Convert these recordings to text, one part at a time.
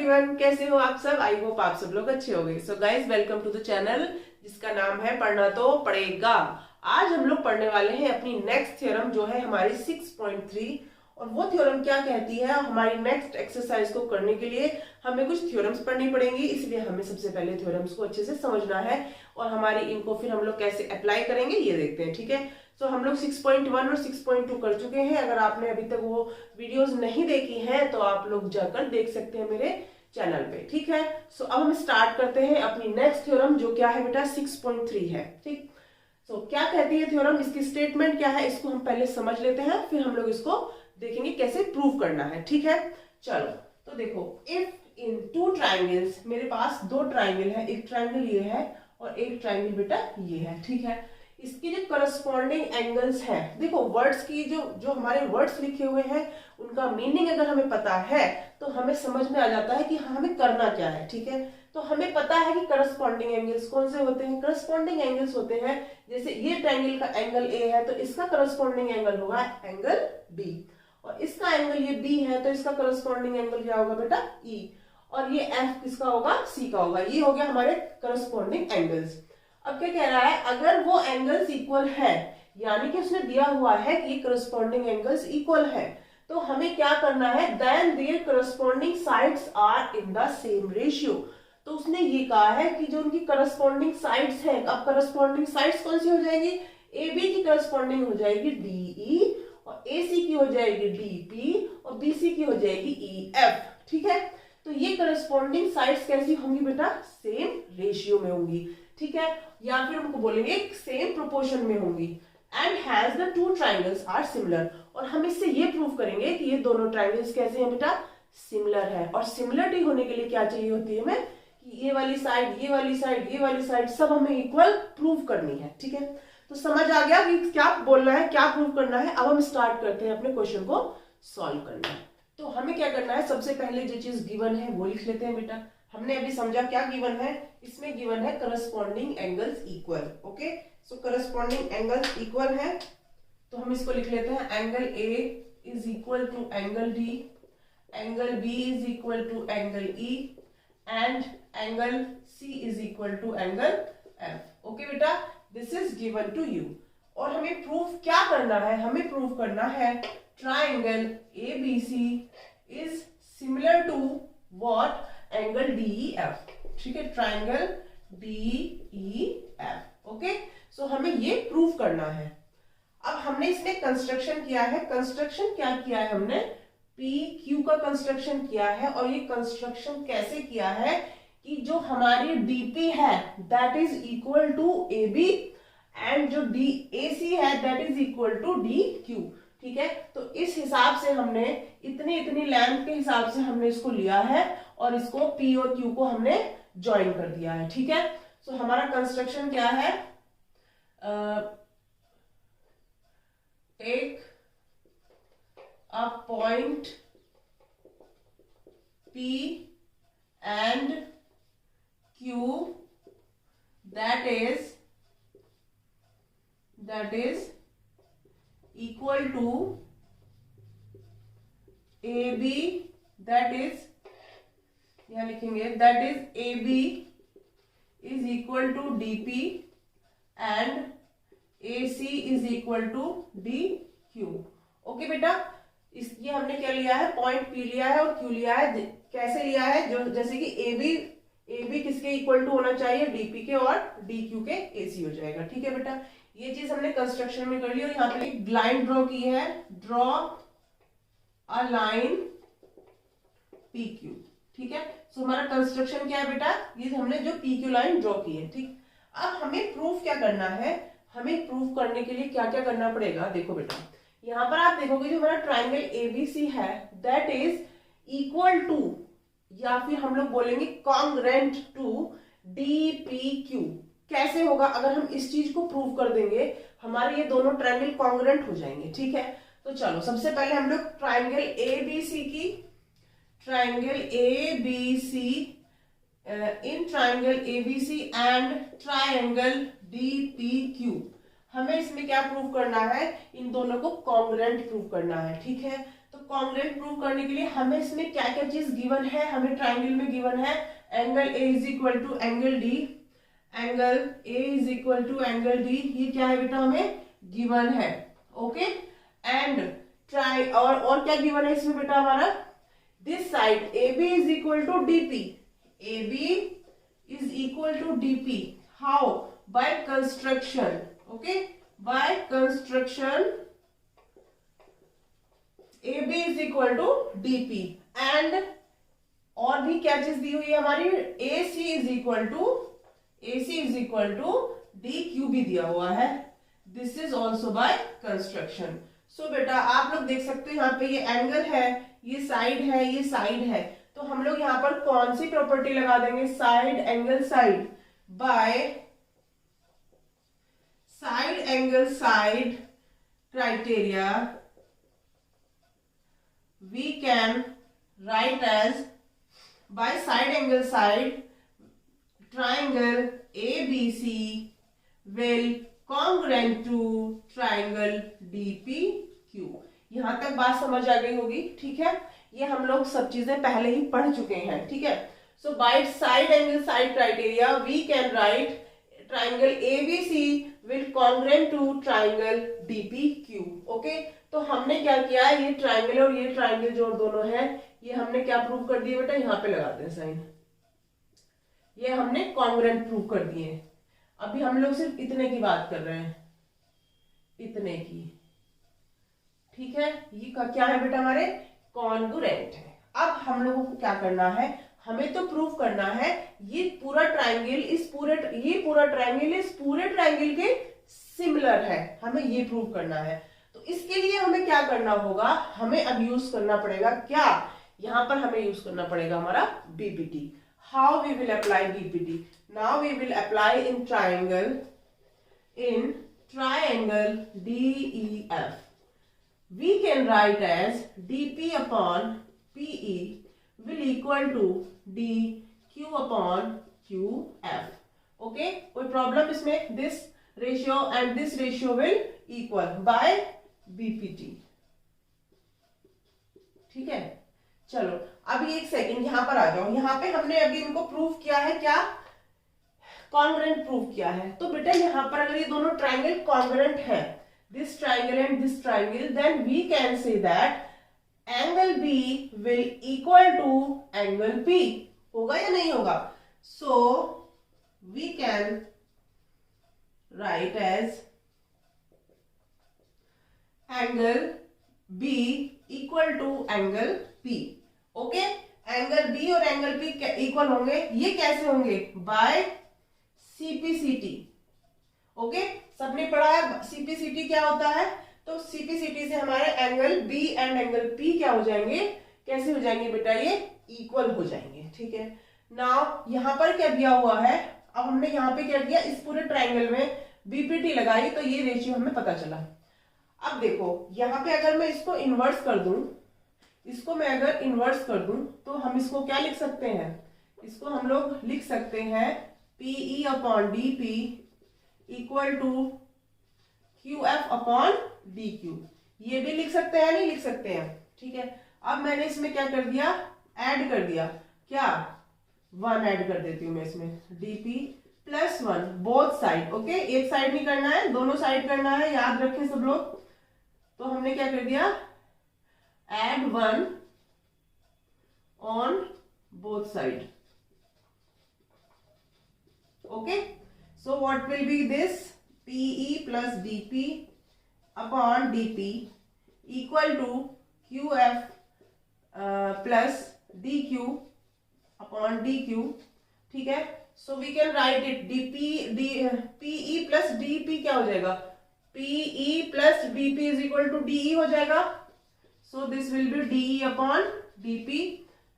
Everyone, कैसे हो आप सब। आई होप आप सब लोग अच्छे होंगे। So guys, welcome to the channel जिसका नाम है पढ़ना तो पड़ेगा। आज हम लोग पढ़ने वाले हैं अपनी नेक्स्ट थ्योरम जो है हमारी 6.3। और वो थ्योरम क्या कहती है, हमारी नेक्स्ट एक्सरसाइज को करने के लिए हमें कुछ थ्योरम्स पढ़नी पड़ेंगी, इसलिए हमें सबसे पहले थ्योरम्स को अच्छे से समझना है और हमारी इनको फिर हम लोग कैसे अप्लाई करेंगे ये देखते हैं। ठीक है, तो हम लोग 6.1 और 6.2 कर चुके हैं। अगर आपने अभी तक वो वीडियोस नहीं देखी हैं तो आप लोग जाकर देख सकते हैं मेरे चैनल पे। ठीक है, सो अब हम स्टार्ट करते हैं अपनी नेक्स्ट थ्योरम जो क्या है बेटा 6.3 है। ठीक, सो क्या कहती है थ्योरम, इसकी स्टेटमेंट क्या है इसको हम पहले समझ लेते हैं, फिर हम लोग इसको देखेंगे कैसे प्रूव करना है। ठीक है, चलो तो देखो, इफ इन टू ट्राइंगल्स, मेरे पास दो ट्राइंगल है, एक ट्राइंगल ये है और एक ट्राइंगल बेटा ये है। ठीक है, इसकी जो करस्पॉन्डिंग एंगल्स हैं, देखो वर्ड्स की जो हमारे वर्ड्स लिखे हुए हैं उनका मीनिंग अगर हमें पता है तो हमें समझ में आ जाता है कि हमें करना क्या है। ठीक है, तो हमें पता है कि करस्पॉन्डिंग एंगल्स कौन से होते हैं। करस्पॉन्डिंग एंगल्स होते हैं, जैसे ये ट्रायंगल का एंगल ए है तो इसका करस्पॉन्डिंग एंगल होगा एंगल बी, और इसका एंगल ये बी है तो इसका करस्पॉन्डिंग एंगल क्या होगा बेटा ई, और ये एफ किसका होगा, सी का होगा। ये हो गया हमारे करस्पॉन्डिंग एंगल्स। अब क्या कह रहा है, अगर वो एंगल्स इक्वल है, यानी कि उसने दिया हुआ है कि ये करस्पॉन्डिंग एंगल्स इक्वल है, तो हमें क्या करना है, then their corresponding sides are in the same ratio. तो उसने ये कहा है कि जो उनकी करस्पॉन्डिंग साइड्स हैं, अब करस्पॉन्डिंग साइड्स कौन सी हो जाएंगी, ए बी की करस्पॉन्डिंग हो जाएगी डीई, और ए सी की हो जाएगी डीपी, और बीसी की हो जाएगी ई एफ। ठीक है, तो ये करस्पॉन्डिंग साइड्स कैसी होंगी बेटा, सेम रेशियो में होंगी। ठीक है, या फिर हमको बोलेंगे सेम प्रोपोर्शन में होंगी। And has the two triangles are similar, और हम इससे ये प्रूव करेंगे कि ये दोनों ट्राइंगल्स कैसे हैं बेटा, सिमिलर है। और सिमिलरिटी होने के लिए क्या चाहिए होती है हमें, कि ये वाली साइड, ये वाली साइड, ये वाली साइड सब हमें इक्वल प्रूव करनी है। ठीक है, तो समझ आ गया कि क्या बोलना है, क्या प्रूव करना है। अब हम स्टार्ट करते हैं अपने क्वेश्चन को सॉल्व करना। तो हमें क्या करना है, सबसे पहले जो चीज गिवन है वो लिख लेते हैं बेटा। हमने अभी समझा क्या गिवन है, इसमें गिवन है corresponding angles equal. Okay, so corresponding angles equal है तो हम इसको लिख लेते हैं, angle A is equal to angle D, angle B is equal to angle E, and angle C is equal to angle F. Okay बेटा, this is given to you. और हमें प्रूफ क्या करना है, हमें प्रूफ करना है triangle A B C is similar to what, angle DE F. ठीक है, triangle DE F. Okay, so हमें ये प्रूव करना है। अब हमने इसमें कंस्ट्रक्शन किया है, कंस्ट्रक्शन क्या किया है हमने, पी क्यू का कंस्ट्रक्शन किया है। और ये कंस्ट्रक्शन कैसे किया है कि जो हमारी डीपी है that is equal to A B, and जो डी ए सी है that is equal to D Q. ठीक है, तो इस हिसाब से हमने इतनी लेंथ के हिसाब से हमने इसको लिया है और इसको P और Q को हमने ज्वाइन कर दिया है। ठीक है, सो हमारा कंस्ट्रक्शन क्या है, take a point P and Q that is equal to AB, that is, यहाँ लिखेंगे that is AB is equal to DP and AC is equal to DQ। Okay बेटा, ये हमने क्या लिया है, पॉइंट P लिया है और Q लिया है। कैसे लिया है, जो जैसे कि AB किसके इक्वल टू होना चाहिए, DP के, और DQ के AC हो जाएगा। ठीक है बेटा, ये चीज हमने कंस्ट्रक्शन में कर ली। और यहाँ पे एक लाइन ड्रॉ की है, ड्रॉ अ लाइन PQ। ठीक है, सो हमारा कंस्ट्रक्शन क्या है बेटा, ये हमने जो PQ लाइन ड्रॉ की है। ठीक, अब हमें प्रूफ क्या करना है, हमें प्रूफ करने के लिए क्या क्या करना पड़ेगा। देखो बेटा, यहाँ पर आप देखोगे जो हमारा ट्राइंगल ABC है दैट इज इक्वल टू, या फिर हम लोग बोलेंगे कॉन्ग्रेंट टू DPQ। कैसे होगा, अगर हम इस चीज को प्रूव कर देंगे हमारे ये दोनों ट्रायंगल कॉन्ग्रुएंट हो जाएंगे। ठीक है, तो चलो सबसे पहले हम लोग ट्रायंगल ABC की, triangle ABC in triangle ABC and triangle DPQ, हमें इसमें क्या प्रूव करना है, इन दोनों को कॉन्ग्रुएंट प्रूव करना है। ठीक है, तो कॉन्ग्रुएंट प्रूव करने के लिए हमें इसमें क्या क्या चीज गिवन है, हमें ट्राइंगल में गिवन है angle A is equal to angle D, angle A is equal to angle D, ये क्या है बेटा हमें गिवन है। ओके, एंड ट्राई और क्या गिवन है इसमें बेटा हमारा, this side A B is equal to DP, A B is equal to DP, how, by construction. Okay, by construction A B is equal to DP, and और भी क्या चीज दी हुई है हमारी, A C is equal to D Q भी दिया हुआ है, this is also by construction. So बेटा आप लोग देख सकते हो यहाँ पे ये एंगल है, ये साइड है, ये साइड है, तो हम लोग यहाँ पर कौन सी प्रॉपर्टी लगा देंगे, side angle side, bye side angle side criteria we can write as by side angle side triangle ABC will congruent to triangle DPQ। यहां तक बात समझ आ गई होगी, ठीक है, ये हम लोग सब चीजें पहले ही पढ़ चुके हैं, ठीक है। So by side angle side criteria we can write triangle ABC will congruent to triangle DPQ। Okay, तो हमने क्या किया, ये ट्राइंगल और ये ट्राइंगल जो दोनों है, ये हमने क्या प्रूव कर दिए बेटा, यहाँ पे लगाते हैं साइन, ये हमने कॉन्ग्रुएंट प्रूव कर दिए। अभी हम लोग सिर्फ इतने की बात कर रहे हैं, इतने की, ठीक है, ये क्या है बेटा हमारे कॉन्ग्रुएंट है। अब हम लोगों को क्या करना है, हमें तो प्रूव करना है ये पूरा ट्राइंगल इस पूरे ट्राइंगल के सिमिलर है, हमें ये प्रूव करना है। तो इसके लिए हमें क्या करना होगा, हमें अब यूज करना पड़ेगा क्या, यहां पर हमें यूज करना पड़ेगा हमारा BPT. How we will apply BPT, now we will apply in triangle DEF we can write as dp upon pe will equal to dq upon qf। okay, कोई प्रॉब्लम इसमें, this ratio and this ratio will equal by bpt, ठीक है। चलो अभी एक second यहां पर आ जाओ, यहां पे हमने अभी इनको प्रूव किया है, क्या कॉन्ग्रुएंट प्रूव किया है। तो बेटा यहां पर अगर ये दोनों ट्राइंगल कॉन्ग्रुएंट है, this triangle and this triangle, then we can say that angle B will equal to angle P। होगा या नहीं होगा? So we can write as angle B equal to angle P। Okay, angle B और angle P equal होंगे, ये कैसे होंगे, bye CPCT। Okay, सबने पढ़ा है सीपीसीटी क्या होता है, तो सीपीसीटी से हमारे angle B and angle P क्या हो जाएंगे, कैसे हो जाएंगे बेटा, ये इक्वल हो जाएंगे, ठीक है। नाउ यहां पर क्या दिया हुआ है, अब हमने यहाँ पे क्या किया, इस पूरे ट्राइंगल में बीपीटी लगाई तो ये रेशियो हमें पता चला। अब देखो यहाँ पे अगर मैं इसको इन्वर्स कर दूं, इसको मैं अगर इन्वर्स कर दूं तो हम इसको क्या लिख सकते हैं, इसको हम लोग लिख सकते हैं PE upon DP equal to QF upon DQ। ये भी लिख सकते हैं, नहीं लिख सकते हैं, ठीक है। अब मैंने इसमें क्या कर दिया, ऐड कर दिया, क्या 1 ऐड कर देती हूं मैं इसमें, DP plus 1 both side. Okay, एक साइड नहीं करना है, दोनों साइड करना है, याद रखें सब लोग। तो हमने क्या कर दिया, add 1 on both side. Okay, so what will be this, PE plus DP upon DP equal to QF plus DQ upon DQ, ठीक है। so we can write it PE plus DP क्या हो जाएगा, PE plus DP is equal to DE हो जाएगा। so this will be DE upon DP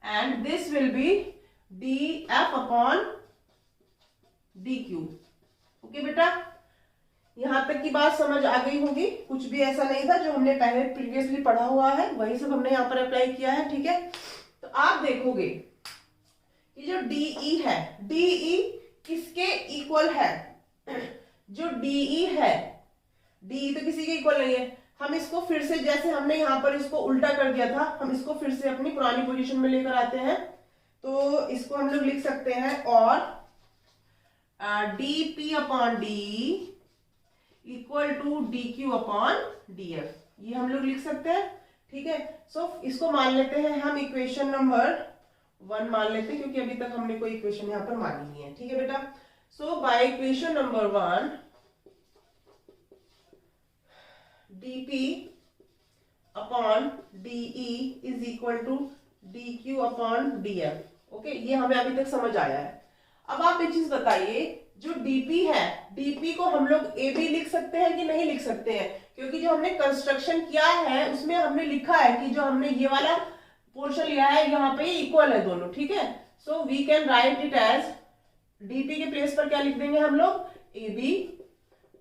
and this will be DF upon DQ। Okay बेटा, यहां तक की बात समझ आ गई होगी, कुछ भी ऐसा नहीं था, जो हमने पहले प्रीवियसली पढ़ा हुआ है वही सब हमने यहाँ पर अप्लाई किया है, ठीक है। तो आप देखोगे कि जो DE है, DE किसके इक्वल है, जो DE है, DE तो किसी के इक्वल नहीं है, हम इसको फिर से, जैसे हमने यहाँ पर इसको उल्टा कर दिया था, हम इसको फिर से अपनी पुरानी पोजीशन में लेकर आते हैं। तो इसको हम लोग लिख सकते हैं और dp upon d equal to dq upon df, ये हम लोग लिख सकते हैं। ठीक है, सो इसको मान लेते हैं हम इक्वेशन नंबर 1 मान लेते हैं, क्योंकि अभी तक हमने कोई इक्वेशन यहाँ पर मानी नहीं है। ठीक है बेटा, so by equation number 1 dp upon de is equal to dq upon df। Okay, ये हमें अभी तक समझ आया है। अब आप एक चीज बताइए, जो dp है, dp को हम लोग ab लिख सकते हैं कि नहीं लिख सकते हैं? क्योंकि जो हमने कंस्ट्रक्शन किया है उसमें हमने लिखा है कि जो हमने ये वाला पोर्शन लिया है यहाँ पे इक्वल है दोनों। ठीक है, so we can write it as dp के प्लेस पर क्या लिख देंगे हम लोग, ab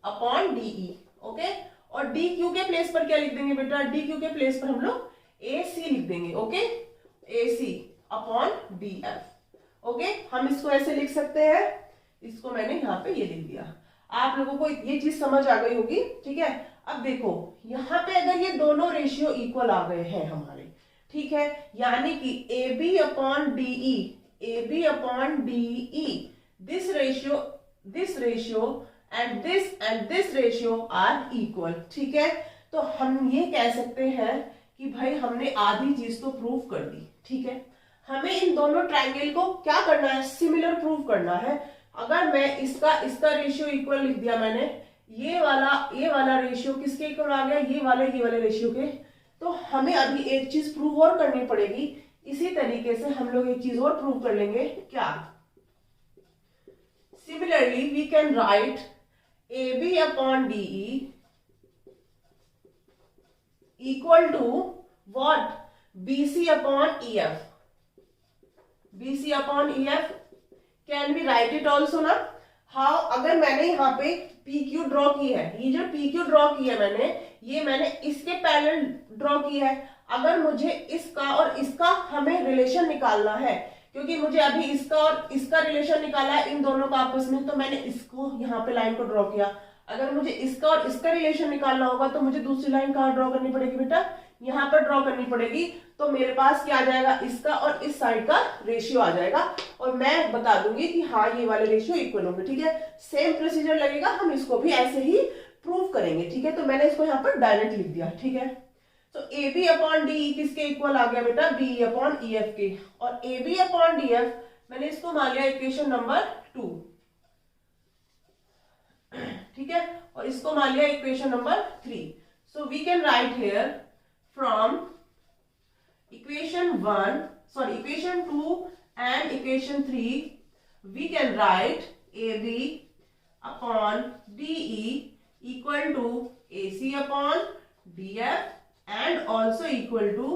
अपॉन de। ओके, और dq के प्लेस पर क्या लिख देंगे बेटा, dq के प्लेस पर हम लोग ac लिख देंगे। Okay, ac upon df। Okay, हम इसको ऐसे लिख सकते हैं, इसको मैंने यहाँ पे ये लिख दिया। आप लोगों को ये चीज समझ आ गई होगी। ठीक है, अब देखो यहाँ पे अगर ये दोनों रेशियो इक्वल आ गए हैं हमारे, ठीक है, यानी कि ab upon de, ab upon de, this ratio and this ratio are equal. ठीक है, तो हम ये कह सकते हैं कि भाई हमने आधी चीज तो प्रूव कर दी। ठीक है, हमें इन दोनों ट्रायंगल को क्या करना है, सिमिलर प्रूव करना है। अगर मैं इसका रेशियो इक्वल लिख दिया मैंने, ये वाला रेशियो किसके इक्वल आ गया, ये वाले रेशियो के, तो हमें अभी एक चीज प्रूव और करनी पड़ेगी। इसी तरीके से हम लोग एक चीज और प्रूव कर लेंगे, क्या, similarly we can write ab upon de equal to what, bc upon ef। bc upon ef can be write it also ना। हाउ, अगर मैंने यहाँ पे PQ ड्रॉ की है, ये जो PQ ड्रॉ की है मैंने इसके पैरेलल ड्रॉ की है। अगर मुझे इसका और इसका हमें रिलेशन निकालना है, क्योंकि मुझे अभी इसका और इसका रिलेशन निकाला है इन दोनों का आपस में, तो मैंने इसको यहाँ पे लाइन को ड्रॉ किया। अगर मुझे इसका और इसका रिलेशन निकालना होगा तो मुझे दूसरी लाइन कहाँ ड्रॉ करनी पड़ेगी बेटा, यहाँ पर ड्रॉ करनी पड़ेगी। तो मेरे पास क्या आ जाएगा, इसका और इस साइड का रेशियो आ जाएगा, और मैं बता दूंगी कि हाँ ये वाले रेशियो इक्वल होंगे। ठीक है, सेम प्रोसीजर लगेगा, हम इसको भी ऐसे ही प्रूव करेंगे। ठीक है, तो मैंने इसको यहाँ पर डायरेक्ट लिख दिया। ठीक है, तो ab अपॉन de किसके इक्वल आ गया बेटा, be अपॉन ef के, और ab अपॉन df मैंने इसको मान लिया इक्वेशन नंबर 2। ठीक है, और इसको मान लिया equation number 3। So we can write here from equation 2 and equation 3 we can write ab upon de equal to ac upon df and also equal to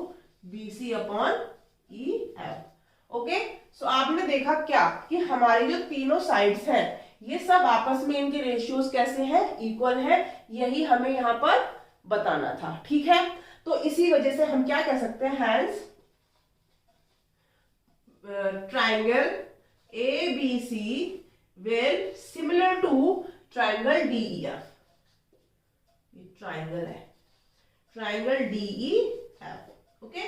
bc upon ef। Okay, so आपने देखा क्या कि हमारी जो तीनों sides हैं ये सब आपस में इनके रेशियोज कैसे हैं, इक्वल है। यही हमें यहाँ पर बताना था। ठीक है, तो इसी वजह से हम क्या कह सकते हैं, hence triangle ABC will similar to triangle DEF। ये ट्राइंगल है, ट्राइंगल DEF। ओके,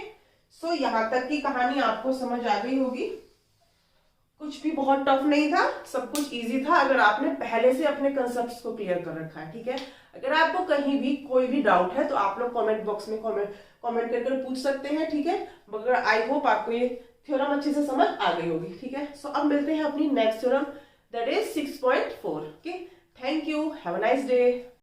सो यहां तक की कहानी आपको समझ आ गई होगी। कुछ भी बहुत टफ नहीं था, सब कुछ इजी था, अगर आपने पहले से अपने कंसेप्ट्स को क्लियर कर रखा है। ठीक है, अगर आपको कहीं भी कोई भी डाउट है तो आप लोग कमेंट बॉक्स में कमेंट करके पूछ सकते हैं। ठीक है, मगर आई होप आपको ये थ्योरम अच्छे से समझ आ गई होगी। ठीक है, सो अब मिलते हैं अपनी next theorem, that is 6.4। Okay, thank you, have a nice day.